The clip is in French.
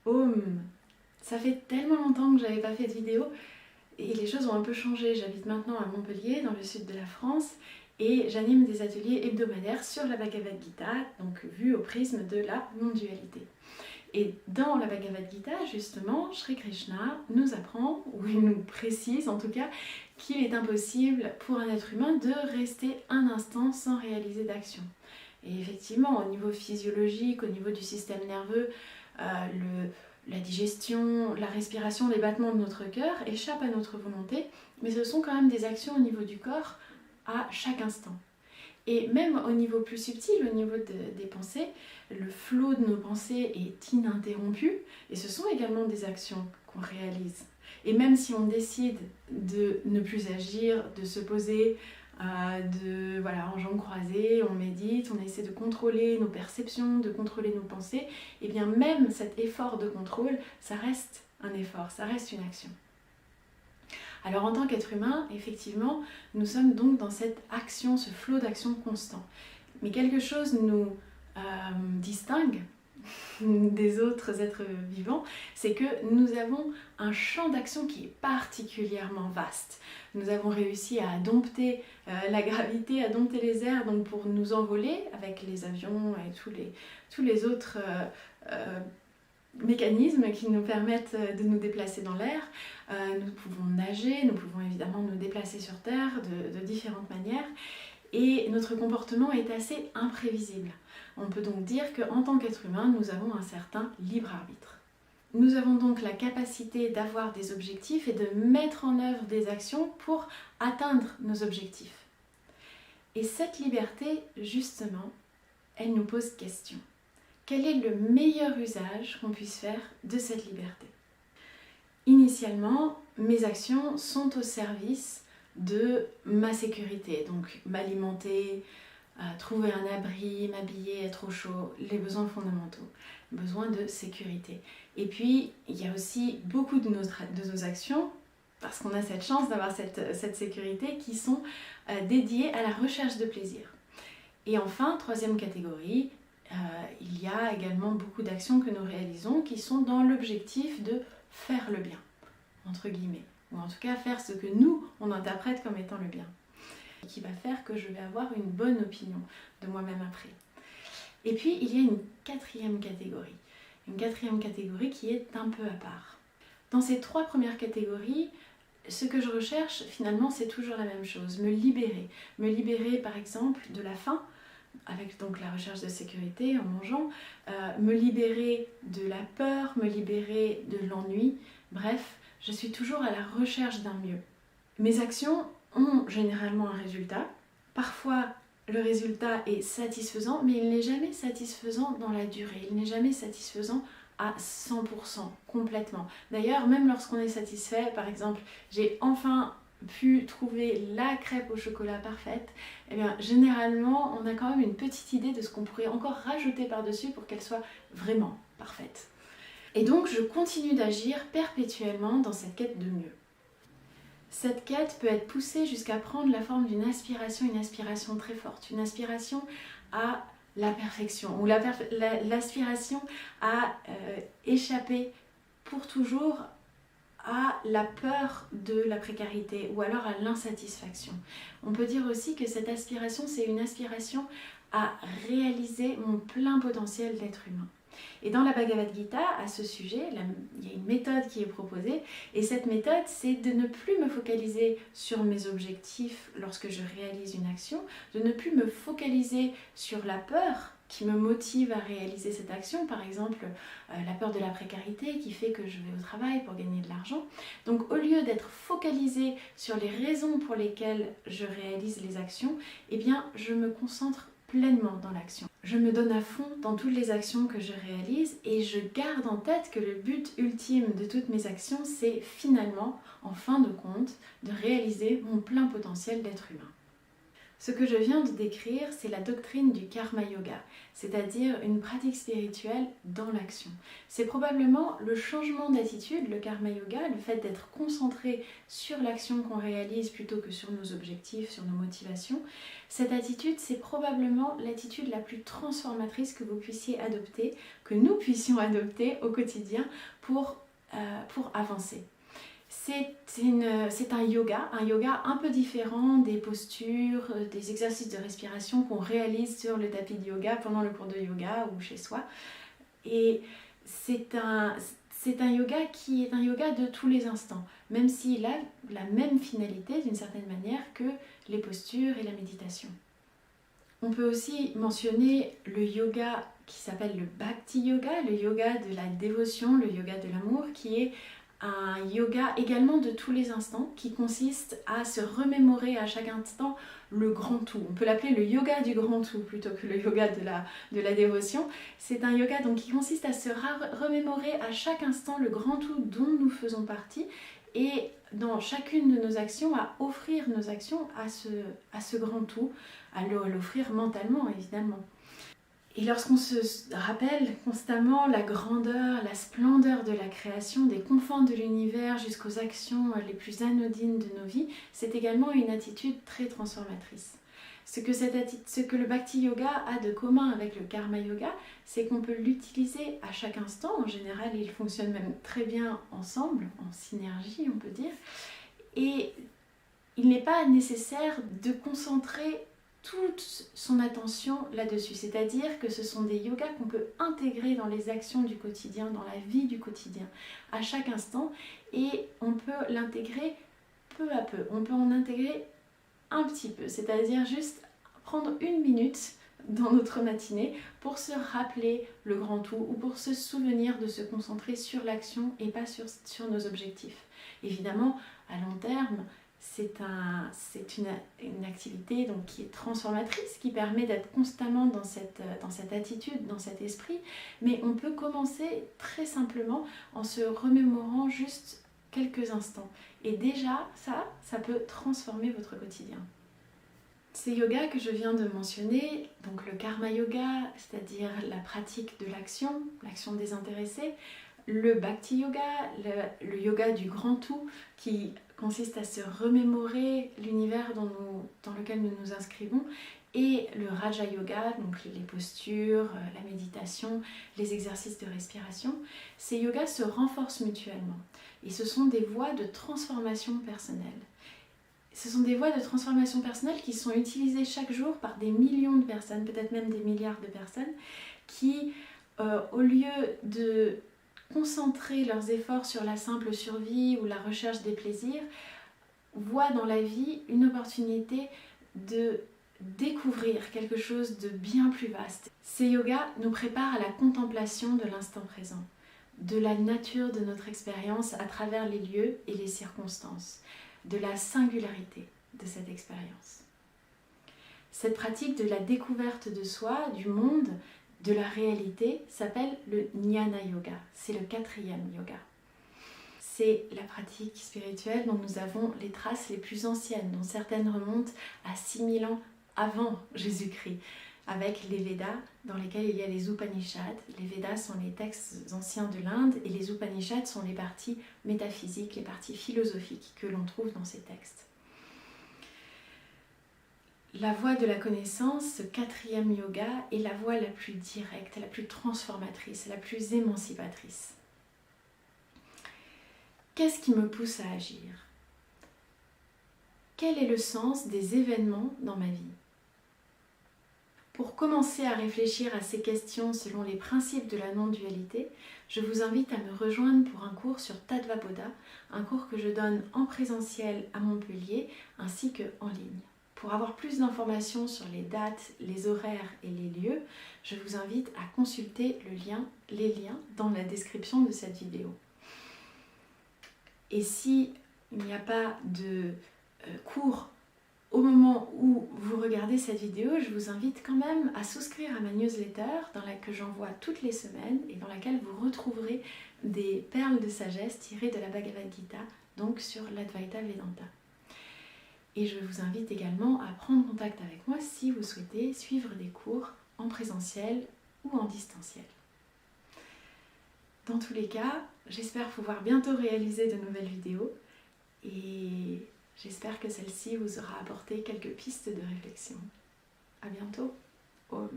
Home. Ça fait tellement longtemps que j'avais pas fait de vidéo et les choses ont un peu changé. J'habite maintenant à Montpellier, dans le sud de la France, et j'anime des ateliers hebdomadaires sur la Bhagavad Gita, donc vu au prisme de la non-dualité. Et dans la Bhagavad Gita, justement, Shri Krishna nous apprend, ou il nous précise en tout cas, qu'il est impossible pour un être humain de rester un instant sans réaliser d'action. Et effectivement, au niveau physiologique, au niveau du système nerveux, la digestion, la respiration, les battements de notre cœur échappent à notre volonté, mais ce sont quand même des actions au niveau du corps à chaque instant. Et même au niveau plus subtil, au niveau des pensées, le flot de nos pensées est ininterrompu et ce sont également des actions qu'on réalise. Et même si on décide de ne plus agir, de se poser en jambes croisées, on médite, on essaie de contrôler nos perceptions, de contrôler nos pensées, et bien même cet effort de contrôle, ça reste un effort, ça reste une action. Alors en tant qu'être humain, effectivement, nous sommes donc dans cette action, ce flot d'action constant. Mais quelque chose nous distingue des autres êtres vivants, c'est que nous avons un champ d'action qui est particulièrement vaste. Nous avons réussi à dompter la gravité, à dompter les airs, donc pour nous envoler avec les avions et tous les autres mécanismes qui nous permettent de nous déplacer dans l'air. Nous pouvons nager, nous pouvons évidemment nous déplacer sur Terre de différentes manières et notre comportement est assez imprévisible. On peut donc dire qu'en tant qu'être humain, nous avons un certain libre arbitre. Nous avons donc la capacité d'avoir des objectifs et de mettre en œuvre des actions pour atteindre nos objectifs. Et cette liberté, justement, elle nous pose question. Quel est le meilleur usage qu'on puisse faire de cette liberté ? Initialement, mes actions sont au service de ma sécurité, donc m'alimenter, trouver un abri, m'habiller, être au chaud, les besoins fondamentaux, besoin de sécurité. Et puis, il y a aussi beaucoup de nos actions, parce qu'on a cette chance d'avoir cette sécurité, qui sont dédiées à la recherche de plaisir. Et enfin, troisième catégorie, il y a également beaucoup d'actions que nous réalisons qui sont dans l'objectif de faire le bien, entre guillemets, ou en tout cas faire ce que nous, on interprète comme étant le bien, et qui va faire que je vais avoir une bonne opinion de moi-même après. Et puis, il y a une quatrième catégorie qui est un peu à part. Dans ces trois premières catégories, ce que je recherche, finalement, c'est toujours la même chose, me libérer. Me libérer, par exemple, de la faim, avec donc la recherche de sécurité en mangeant, me libérer de la peur, me libérer de l'ennui, bref, je suis toujours à la recherche d'un mieux. Mes actions ont généralement un résultat, parfois le résultat est satisfaisant, mais il n'est jamais satisfaisant dans la durée, il n'est jamais satisfaisant à 100%, complètement. D'ailleurs, même lorsqu'on est satisfait, par exemple, j'ai enfin pu trouver la crêpe au chocolat parfaite, et bien généralement on a quand même une petite idée de ce qu'on pourrait encore rajouter par-dessus pour qu'elle soit vraiment parfaite. Et donc je continue d'agir perpétuellement dans cette quête de mieux. Cette quête peut être poussée jusqu'à prendre la forme d'une aspiration, une aspiration très forte, une aspiration à la perfection, ou l'aspiration à échapper pour toujours à la peur de la précarité ou alors à l'insatisfaction. On peut dire aussi que cette aspiration, c'est une aspiration à réaliser mon plein potentiel d'être humain. Et dans la Bhagavad Gita, à ce sujet, il y a une méthode qui est proposée, et cette méthode, c'est de ne plus me focaliser sur mes objectifs lorsque je réalise une action, de ne plus me focaliser sur la peur qui me motive à réaliser cette action, par exemple la peur de la précarité qui fait que je vais au travail pour gagner de l'argent. Donc au lieu d'être focalisée sur les raisons pour lesquelles je réalise les actions, eh bien je me concentre pleinement dans l'action. Je me donne à fond dans toutes les actions que je réalise et je garde en tête que le but ultime de toutes mes actions, c'est finalement, en fin de compte, de réaliser mon plein potentiel d'être humain. Ce que je viens de décrire, c'est la doctrine du karma yoga, c'est-à-dire une pratique spirituelle dans l'action. C'est probablement le changement d'attitude, le karma yoga, le fait d'être concentré sur l'action qu'on réalise plutôt que sur nos objectifs, sur nos motivations. Cette attitude, c'est probablement l'attitude la plus transformatrice que vous puissiez adopter, que nous puissions adopter au quotidien pour avancer. C'est un yoga un peu différent des postures, des exercices de respiration qu'on réalise sur le tapis de yoga pendant le cours de yoga ou chez soi. Et c'est un yoga qui est un yoga de tous les instants, même s'il a la même finalité d'une certaine manière que les postures et la méditation. On peut aussi mentionner le yoga qui s'appelle le Bhakti Yoga, le yoga de la dévotion, le yoga de l'amour, qui est un yoga également de tous les instants qui consiste à se remémorer à chaque instant le grand tout. On peut l'appeler le yoga du grand tout plutôt que le yoga de la dévotion. C'est un yoga donc qui consiste à se remémorer à chaque instant le grand tout dont nous faisons partie et dans chacune de nos actions à offrir nos actions à ce grand tout, à l'offrir mentalement évidemment. Et lorsqu'on se rappelle constamment la grandeur, la splendeur de la création, des confins de l'univers jusqu'aux actions les plus anodines de nos vies, c'est également une attitude très transformatrice. Ce que le Bhakti Yoga a de commun avec le Karma Yoga, c'est qu'on peut l'utiliser à chaque instant. En général, ils fonctionnent même très bien ensemble, en synergie on peut dire. Et il n'est pas nécessaire de concentrer toute son attention là-dessus, c'est-à-dire que ce sont des yogas qu'on peut intégrer dans les actions du quotidien, dans la vie du quotidien, à chaque instant, et on peut l'intégrer peu à peu, on peut en intégrer un petit peu, c'est-à-dire juste prendre une minute dans notre matinée pour se rappeler le grand tout ou pour se souvenir de se concentrer sur l'action et pas sur nos objectifs. Évidemment, à long terme, c'est une activité donc, qui est transformatrice, qui permet d'être constamment dans cette attitude, dans cet esprit, mais on peut commencer très simplement en se remémorant juste quelques instants. Et déjà, ça peut transformer votre quotidien. Ces yogas que je viens de mentionner, donc le Karma Yoga, c'est-à-dire la pratique de l'action désintéressée, le Bhakti Yoga, le yoga du grand tout qui consiste à se remémorer l'univers dans lequel nous nous inscrivons, et le Raja Yoga, donc les postures, la méditation, les exercices de respiration. Ces yogas se renforcent mutuellement et ce sont des voies de transformation personnelle. Ce sont des voies de transformation personnelle qui sont utilisées chaque jour par des millions de personnes, peut-être même des milliards de personnes, qui, au lieu de concentrer leurs efforts sur la simple survie ou la recherche des plaisirs, voient dans la vie une opportunité de découvrir quelque chose de bien plus vaste. Ces yogas nous préparent à la contemplation de l'instant présent, de la nature de notre expérience à travers les lieux et les circonstances, de la singularité de cette expérience. Cette pratique de la découverte de soi, du monde, de la réalité s'appelle le Jnana Yoga. C'est le 4e yoga. C'est la pratique spirituelle dont nous avons les traces les plus anciennes, dont certaines remontent à 6000 ans avant Jésus-Christ, avec les Védas dans lesquels il y a les Upanishads. Les Védas sont les textes anciens de l'Inde et les Upanishads sont les parties métaphysiques, les parties philosophiques que l'on trouve dans ces textes. La voie de la connaissance, ce 4e yoga, est la voie la plus directe, la plus transformatrice, la plus émancipatrice. Qu'est-ce qui me pousse à agir ? Quel est le sens des événements dans ma vie ? Pour commencer à réfléchir à ces questions selon les principes de la non-dualité, je vous invite à me rejoindre pour un cours sur Tattva Bodha, un cours que je donne en présentiel à Montpellier ainsi qu'en ligne. Pour avoir plus d'informations sur les dates, les horaires et les lieux, je vous invite à consulter les liens dans la description de cette vidéo. Et si il n'y a pas de cours au moment où vous regardez cette vidéo, je vous invite quand même à souscrire à ma newsletter dans laquelle j'envoie toutes les semaines et dans laquelle vous retrouverez des perles de sagesse tirées de la Bhagavad Gita, donc sur l'Advaita Vedanta. Et je vous invite également à prendre contact avec moi si vous souhaitez suivre des cours en présentiel ou en distanciel. Dans tous les cas, j'espère pouvoir bientôt réaliser de nouvelles vidéos et j'espère que celle-ci vous aura apporté quelques pistes de réflexion. À bientôt. Om.